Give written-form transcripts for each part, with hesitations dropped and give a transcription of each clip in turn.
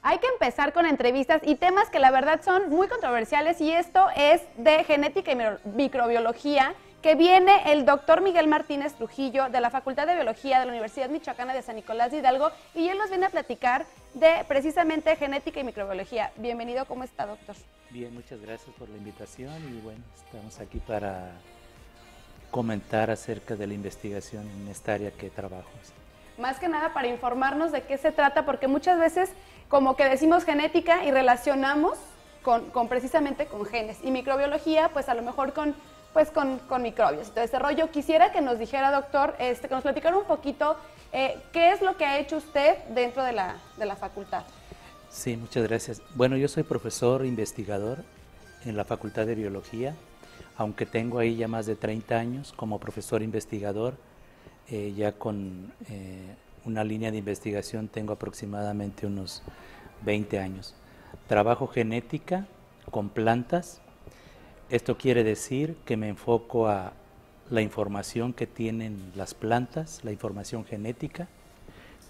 Hay que empezar con entrevistas y temas que la verdad son muy controversiales, y esto es de genética y microbiología, que viene el doctor Miguel Martínez Trujillo de la Facultad de Biología de la Universidad Michoacana de San Nicolás de Hidalgo, y él nos viene a platicar de precisamente genética y microbiología. Bienvenido, ¿cómo está, doctor? Bien, muchas gracias por la invitación y bueno, estamos aquí para comentar acerca de la investigación en esta área que trabajo. Más que nada para informarnos de qué se trata, porque muchas veces como que decimos genética y relacionamos con precisamente con genes, y microbiología pues a lo mejor con microbios. Entonces, rollo, quisiera que nos dijera, doctor, que nos platicara un poquito qué es lo que ha hecho usted dentro de la facultad. Sí, muchas gracias. Bueno, yo soy profesor investigador en la Facultad de Biología, aunque tengo ahí ya más de 30 años como profesor investigador, ya con una línea de investigación tengo aproximadamente unos 20 años. Trabajo genética con plantas. Esto quiere decir que me enfoco a la información que tienen las plantas, la información genética,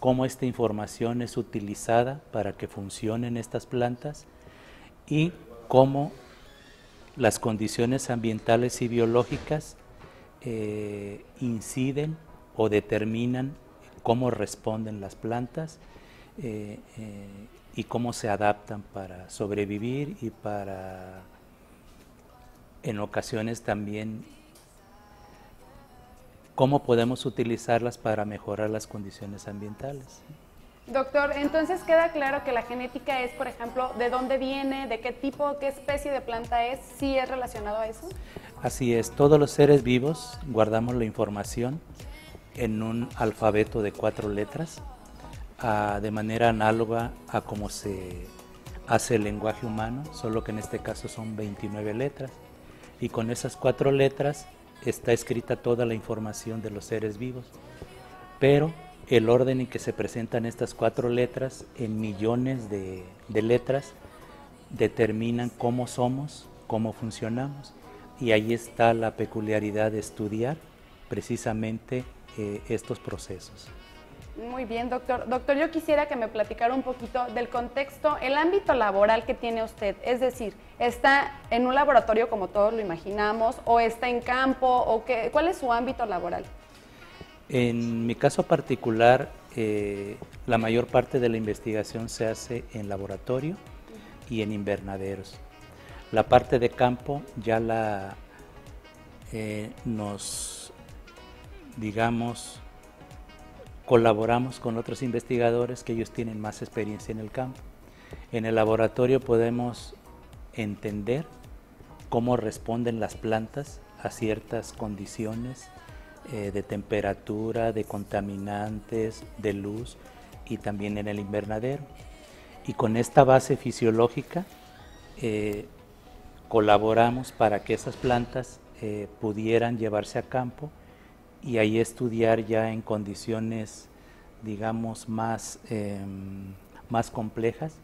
cómo esta información es utilizada para que funcionen estas plantas y cómo las condiciones ambientales y biológicas inciden o determinan cómo responden las plantas y cómo se adaptan para sobrevivir y para, en ocasiones también, cómo podemos utilizarlas para mejorar las condiciones ambientales. Doctor, entonces queda claro que la genética es, por ejemplo, de dónde viene, de qué tipo, qué especie de planta es, ¿sí es relacionado a eso? Así es, todos los seres vivos guardamos la información en un alfabeto de 4 letras, de manera análoga a cómo se hace el lenguaje humano, solo que en este caso son 29 letras, y con esas 4 letras está escrita toda la información de los seres vivos, pero el orden en que se presentan estas 4 letras en millones de letras determinan cómo somos, cómo funcionamos, y ahí está la peculiaridad de estudiar precisamente estos procesos. Muy bien, doctor. Doctor, yo quisiera que me platicara un poquito del contexto, el ámbito laboral que tiene usted. Es decir, ¿está en un laboratorio como todos lo imaginamos, o está en campo, o cuál es su ámbito laboral? En mi caso particular, la mayor parte de la investigación se hace en laboratorio y en invernaderos. La parte de campo ya colaboramos con otros investigadores que ellos tienen más experiencia en el campo. En el laboratorio podemos entender cómo responden las plantas a ciertas condiciones de temperatura, de contaminantes, de luz, y también en el invernadero. Y con esta base fisiológica colaboramos para que esas plantas pudieran llevarse a campo y ahí estudiar ya en condiciones, digamos, más complejas,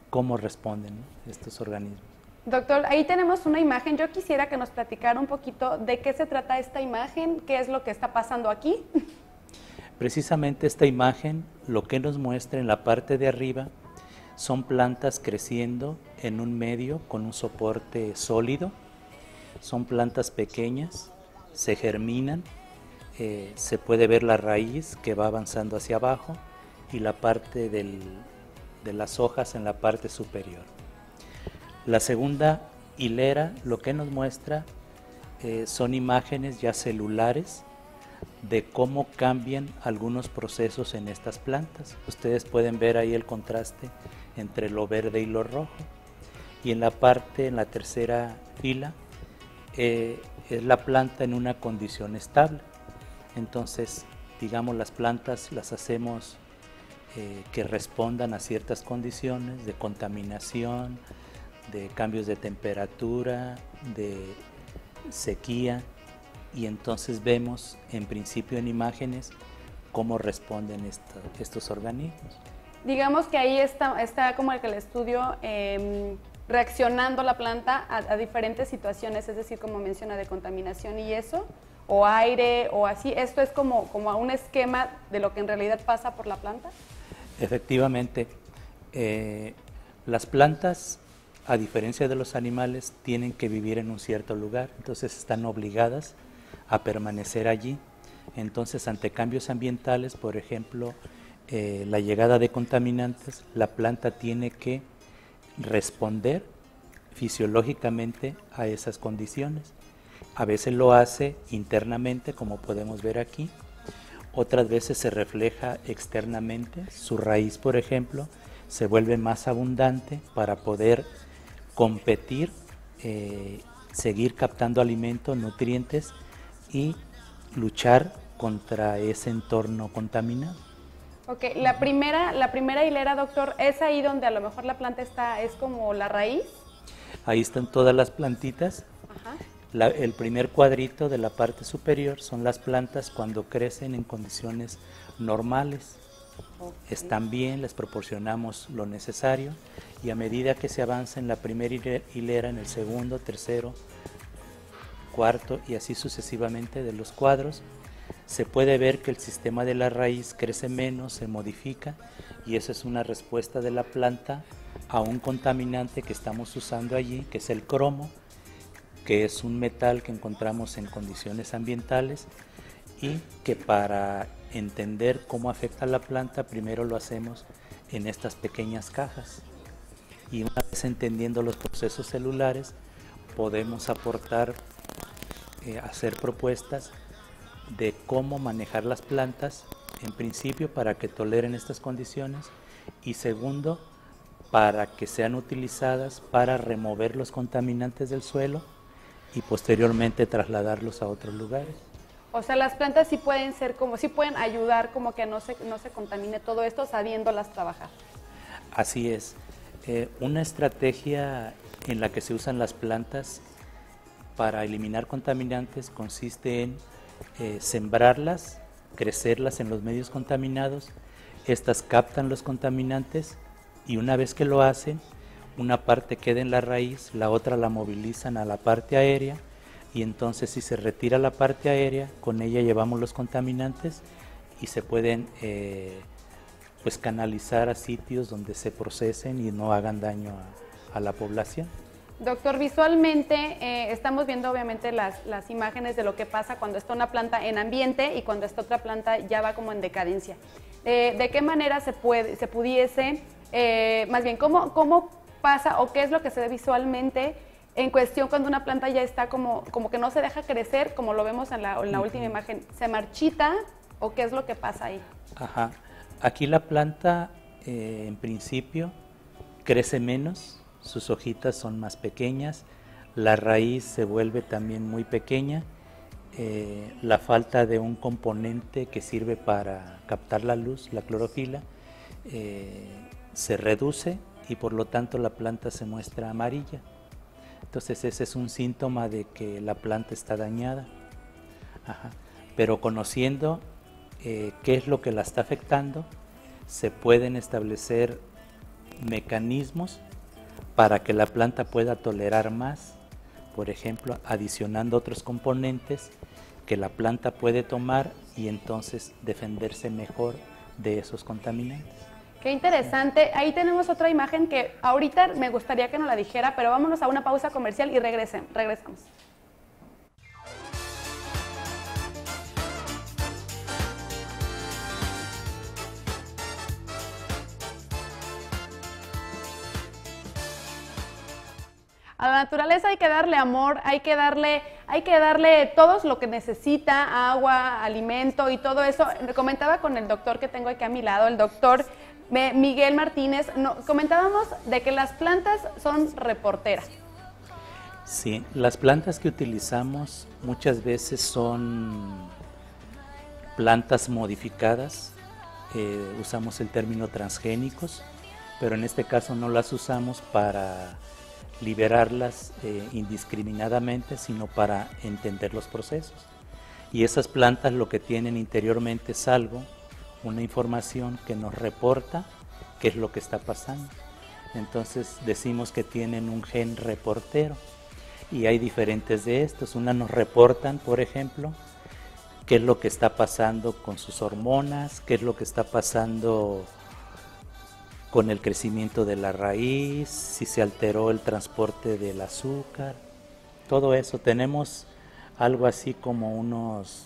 cómo responden, ¿no?, estos organismos. Doctor, ahí tenemos una imagen. Yo quisiera que nos platicara un poquito de qué se trata esta imagen, qué es lo que está pasando aquí. Precisamente esta imagen lo que nos muestra en la parte de arriba son plantas creciendo en un medio con un soporte sólido. Son plantas pequeñas, se germinan, se puede ver la raíz que va avanzando hacia abajo y la parte de las hojas en la parte superior. La segunda hilera lo que nos muestra son imágenes ya celulares de cómo cambian algunos procesos en estas plantas. Ustedes pueden ver ahí el contraste entre lo verde y lo rojo. Y en la tercera fila, es la planta en una condición estable. Entonces, digamos, las plantas las hacemos que respondan a ciertas condiciones de contaminación, de cambios de temperatura, de sequía, y entonces vemos en principio en imágenes cómo responden estos organismos. Digamos que ahí está como el estudio reaccionando la planta a diferentes situaciones, es decir, como menciona, de contaminación y eso, o aire, o así. ¿Esto es como un esquema de lo que en realidad pasa por la planta? Efectivamente, Las plantas, a diferencia de los animales, tienen que vivir en un cierto lugar, entonces están obligadas a permanecer allí. Entonces, ante cambios ambientales, por ejemplo, la llegada de contaminantes, la planta tiene que responder fisiológicamente a esas condiciones. A veces lo hace internamente, como podemos ver aquí, otras veces se refleja externamente. Su raíz, por ejemplo, se vuelve más abundante para poder competir, seguir captando alimento, nutrientes y luchar contra ese entorno contaminado. Ok, la primera hilera, doctor, ¿es ahí donde a lo mejor la planta está, es como la raíz? Ahí están todas las plantitas. Ajá. El primer cuadrito de la parte superior son las plantas cuando crecen en condiciones normales. Okay. Están bien, les proporcionamos lo necesario y a medida que se avanza en la primera hilera, en el segundo, tercero, cuarto y así sucesivamente de los cuadros, se puede ver que el sistema de la raíz crece menos, se modifica y esa es una respuesta de la planta a un contaminante que estamos usando allí, que es el cromo, que es un metal que encontramos en condiciones ambientales y que para entender cómo afecta a la planta primero lo hacemos en estas pequeñas cajas y una vez entendiendo los procesos celulares podemos aportar, hacer propuestas de cómo manejar las plantas, en principio para que toleren estas condiciones y segundo para que sean utilizadas para remover los contaminantes del suelo y posteriormente trasladarlos a otros lugares. O sea, las plantas sí pueden ser como, sí pueden ayudar como que no se contamine todo esto sabiéndolas trabajar. Así es. Una estrategia en la que se usan las plantas para eliminar contaminantes consiste en sembrarlas, crecerlas en los medios contaminados, estas captan los contaminantes y una vez que lo hacen, una parte queda en la raíz, la otra la movilizan a la parte aérea y entonces si se retira la parte aérea, con ella llevamos los contaminantes y se pueden pues canalizar a sitios donde se procesen y no hagan daño a la población. Doctor, visualmente estamos viendo obviamente las imágenes de lo que pasa cuando está una planta en ambiente y cuando esta otra planta ya va como en decadencia. ¿De qué manera se pudiese, más bien, cómo pasa o qué es lo que se ve visualmente en cuestión cuando una planta ya está como que no se deja crecer, como lo vemos en la última imagen? ¿Se marchita o qué es lo que pasa ahí? Ajá. Aquí la planta en principio crece menos, sus hojitas son más pequeñas, la raíz se vuelve también muy pequeña, la falta de un componente que sirve para captar la luz, la clorofila, se reduce y por lo tanto la planta se muestra amarilla. Entonces ese es un síntoma de que la planta está dañada. Ajá. Pero conociendo qué es lo que la está afectando, se pueden establecer mecanismos para que la planta pueda tolerar más, por ejemplo, adicionando otros componentes que la planta puede tomar y entonces defenderse mejor de esos contaminantes. Qué interesante. Ahí tenemos otra imagen que ahorita me gustaría que nos la dijera, pero vámonos a una pausa comercial y regresamos. A la naturaleza hay que darle amor, hay que darle todo lo que necesita, agua, alimento y todo eso. Comentaba con el doctor que tengo aquí a mi lado, el doctor Miguel Martínez, comentábamos de que las plantas son reporteras. Sí, las plantas que utilizamos muchas veces son plantas modificadas, usamos el término transgénicos, pero en este caso no las usamos para liberarlas indiscriminadamente, sino para entender los procesos. Y esas plantas lo que tienen interiormente es algo, una información que nos reporta qué es lo que está pasando. Entonces decimos que tienen un gen reportero y hay diferentes de estos. Unas nos reportan, por ejemplo, qué es lo que está pasando con sus hormonas, qué es lo que está pasando con el crecimiento de la raíz, si se alteró el transporte del azúcar, todo eso. Tenemos algo así como unos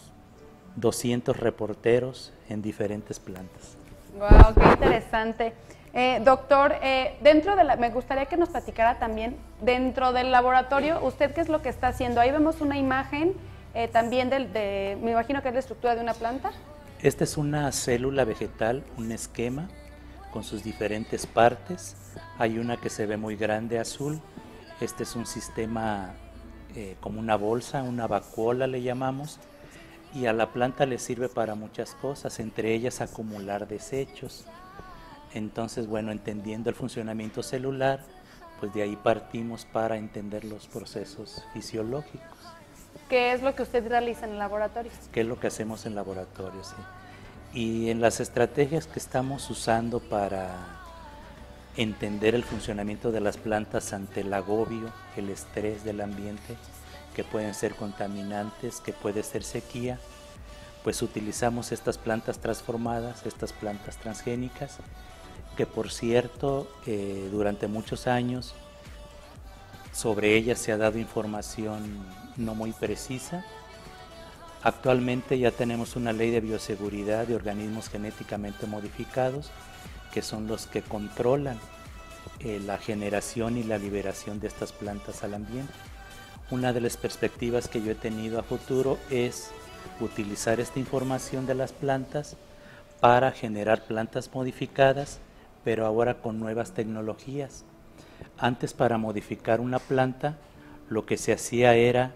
200 reporteros en diferentes plantas. Wow, qué interesante. Doctor, me gustaría que nos platicara también, dentro del laboratorio, ¿usted qué es lo que está haciendo? Ahí vemos una imagen también me imagino que es la estructura de una planta. Esta es una célula vegetal, un esquema con sus diferentes partes. Hay una que se ve muy grande, azul. Este es un sistema como una bolsa, una vacuola le llamamos, y a la planta le sirve para muchas cosas, entre ellas acumular desechos. Entonces, bueno, entendiendo el funcionamiento celular, pues de ahí partimos para entender los procesos fisiológicos. ¿Qué es lo que usted realiza en el laboratorio? ¿Qué es lo que hacemos en laboratorio? Sí. Y en las estrategias que estamos usando para entender el funcionamiento de las plantas ante el agobio, el estrés del ambiente, que pueden ser contaminantes, que puede ser sequía, pues utilizamos estas plantas transformadas, estas plantas transgénicas, que por cierto, durante muchos años sobre ellas se ha dado información no muy precisa. Actualmente ya tenemos una ley de bioseguridad de organismos genéticamente modificados, que son los que controlan la generación y la liberación de estas plantas al ambiente. Una de las perspectivas que yo he tenido a futuro es utilizar esta información de las plantas para generar plantas modificadas, pero ahora con nuevas tecnologías. Antes, para modificar una planta, lo que se hacía era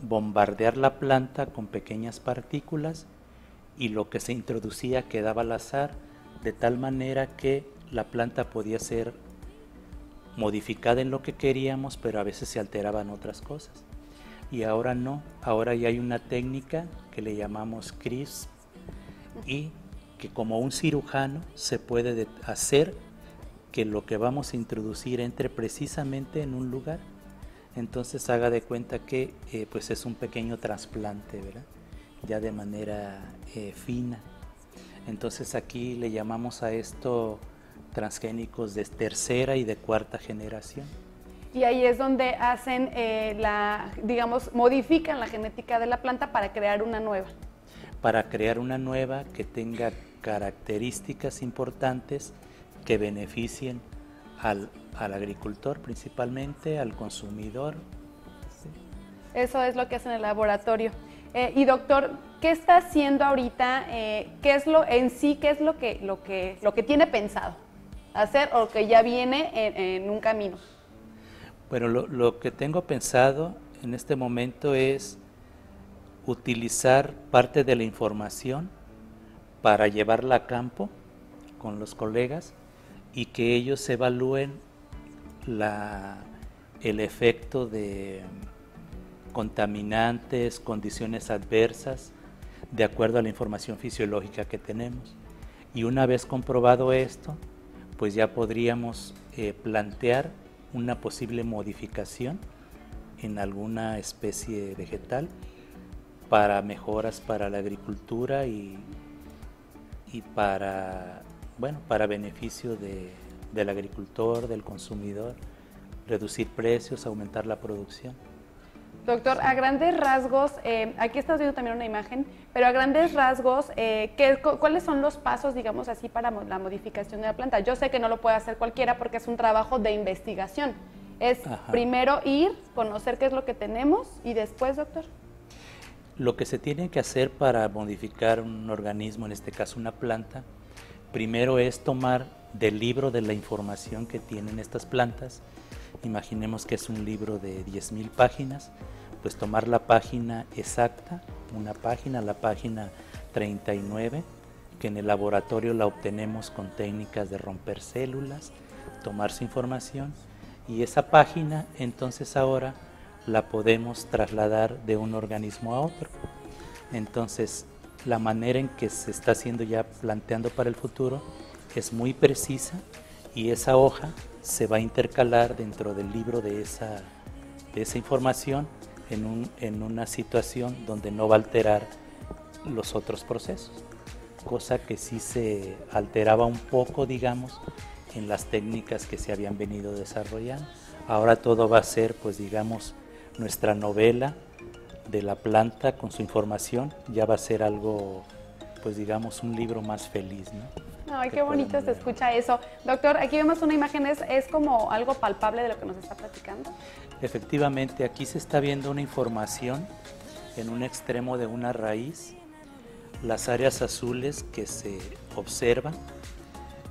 bombardear la planta con pequeñas partículas, y lo que se introducía quedaba al azar, de tal manera que la planta podía ser modificada en lo que queríamos, pero a veces se alteraban otras cosas. Y ahora no, ahora ya hay una técnica que le llamamos CRISP, y que como un cirujano se puede hacer que lo que vamos a introducir entre precisamente en un lugar. Entonces haga de cuenta que pues es un pequeño trasplante, ¿verdad? Ya de manera fina. Entonces aquí le llamamos a esto transgénicos de tercera y de cuarta generación. Y ahí es donde hacen modifican la genética de la planta para crear una nueva. Para crear una nueva que tenga características importantes que beneficien al agricultor principalmente, al consumidor. Sí. Eso es lo que hace en el laboratorio. Y doctor, ¿qué está haciendo ahorita? ¿Qué es lo que tiene pensado hacer o que ya viene en un camino? Bueno, lo que tengo pensado en este momento es utilizar parte de la información para llevarla a campo con los colegas y que ellos evalúen el efecto de contaminantes, condiciones adversas, de acuerdo a la información fisiológica que tenemos. Y una vez comprobado esto, pues ya podríamos plantear una posible modificación en alguna especie vegetal para mejoras para la agricultura y para beneficio del agricultor, del consumidor, reducir precios, aumentar la producción. Doctor, a grandes rasgos, aquí estamos viendo también una imagen, pero a grandes rasgos, ¿cuáles son los pasos, digamos así, para la modificación de la planta? Yo sé que no lo puede hacer cualquiera porque es un trabajo de investigación. Es primero conocer qué es lo que tenemos y después, doctor. Lo que se tiene que hacer para modificar un organismo, en este caso una planta, primero es tomar del libro de la información que tienen estas plantas. Imaginemos que es un libro de 10,000 páginas, pues tomar la página exacta, la página 39, que en el laboratorio la obtenemos con técnicas de romper células, tomar su información, y esa página entonces ahora la podemos trasladar de un organismo a otro. Entonces, la manera en que se está haciendo ya planteando para el futuro es muy precisa, y esa hoja se va a intercalar dentro del libro de esa información en una situación donde no va a alterar los otros procesos. cosa que sí se alteraba un poco, digamos, en las técnicas que se habían venido desarrollando. Ahora todo va a ser, pues digamos, nuestra novela de la planta con su información, ya va a ser algo, pues digamos, un libro más feliz, ¿no? Ay, qué bonito se escucha eso. Doctor, aquí vemos una imagen, ¿es como algo palpable de lo que nos está platicando? Efectivamente, aquí se está viendo una información en un extremo de una raíz. Las áreas azules que se observan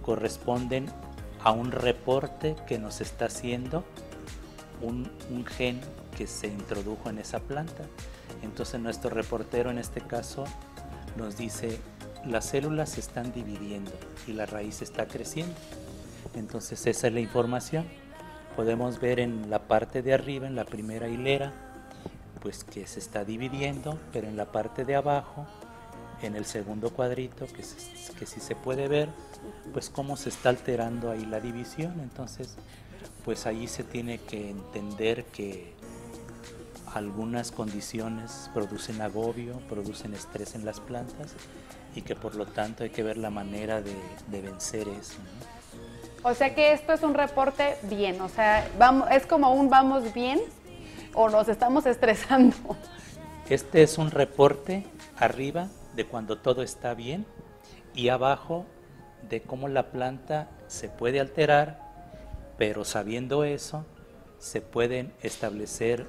corresponden a un reporte que nos está haciendo un gen que se introdujo en esa planta. Entonces nuestro reportero en este caso nos dice: las células se están dividiendo y la raíz está creciendo. Entonces esa es la información. Podemos ver en la parte de arriba, en la primera hilera, pues que se está dividiendo, pero en la parte de abajo, en el segundo cuadrito, que sí se puede ver, pues cómo se está alterando ahí la división. Entonces, pues ahí se tiene que entender que algunas condiciones producen agobio, producen estrés en las plantas y que por lo tanto hay que ver la manera de vencer eso, ¿no? O sea que esto es un reporte bien, o sea, es como un vamos bien o nos estamos estresando. Este es un reporte arriba de cuando todo está bien y abajo de cómo la planta se puede alterar, pero sabiendo eso se pueden establecer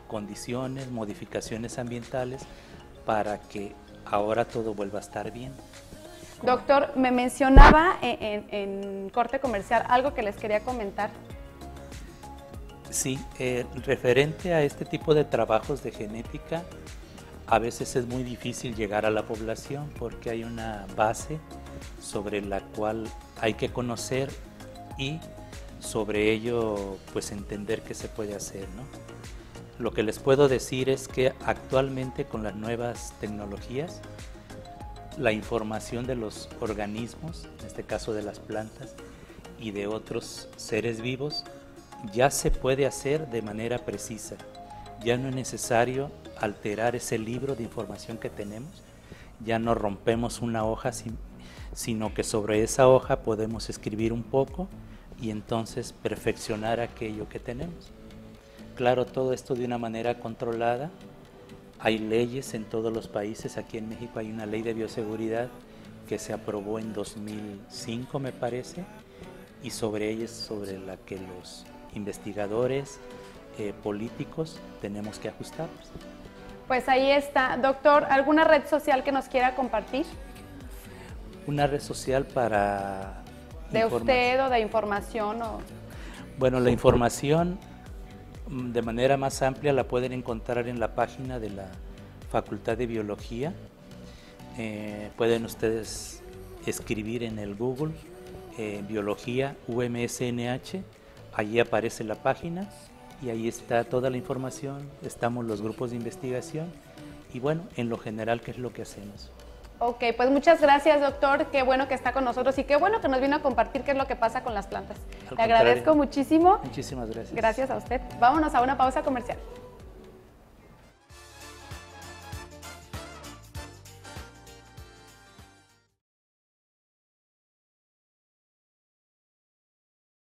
condiciones, modificaciones ambientales para que ahora todo vuelva a estar bien. Doctor, me mencionaba en corte comercial algo que les quería comentar. Sí, referente a este tipo de trabajos de genética, a veces es muy difícil llegar a la población porque hay una base sobre la cual hay que conocer y sobre ello pues entender qué se puede hacer, ¿no? Lo que les puedo decir es que actualmente con las nuevas tecnologías, la información de los organismos, en este caso de las plantas y de otros seres vivos, ya se puede hacer de manera precisa. Ya no es necesario alterar ese libro de información que tenemos, ya no rompemos una hoja, sino que sobre esa hoja podemos escribir un poco y entonces perfeccionar aquello que tenemos. Claro, todo esto de una manera controlada. Hay leyes en todos los países. Aquí en México hay una ley de bioseguridad que se aprobó en 2005, me parece, y sobre ella es sobre la que los investigadores políticos tenemos que ajustarnos. Pues ahí está. Doctor, ¿alguna red social que nos quiera compartir? Una red social para... ¿De usted o de información? Bueno, la información de manera más amplia la pueden encontrar en la página de la Facultad de Biología. Pueden ustedes escribir en el Google Biología UMSNH, allí aparece la página y ahí está toda la información, estamos los grupos de investigación y bueno, en lo general, ¿qué es lo que hacemos? Ok, pues muchas gracias, doctor. Qué bueno que está con nosotros y qué bueno que nos vino a compartir qué es lo que pasa con las plantas. Le agradezco muchísimo. Muchísimas gracias. Gracias a usted. Vámonos a una pausa comercial.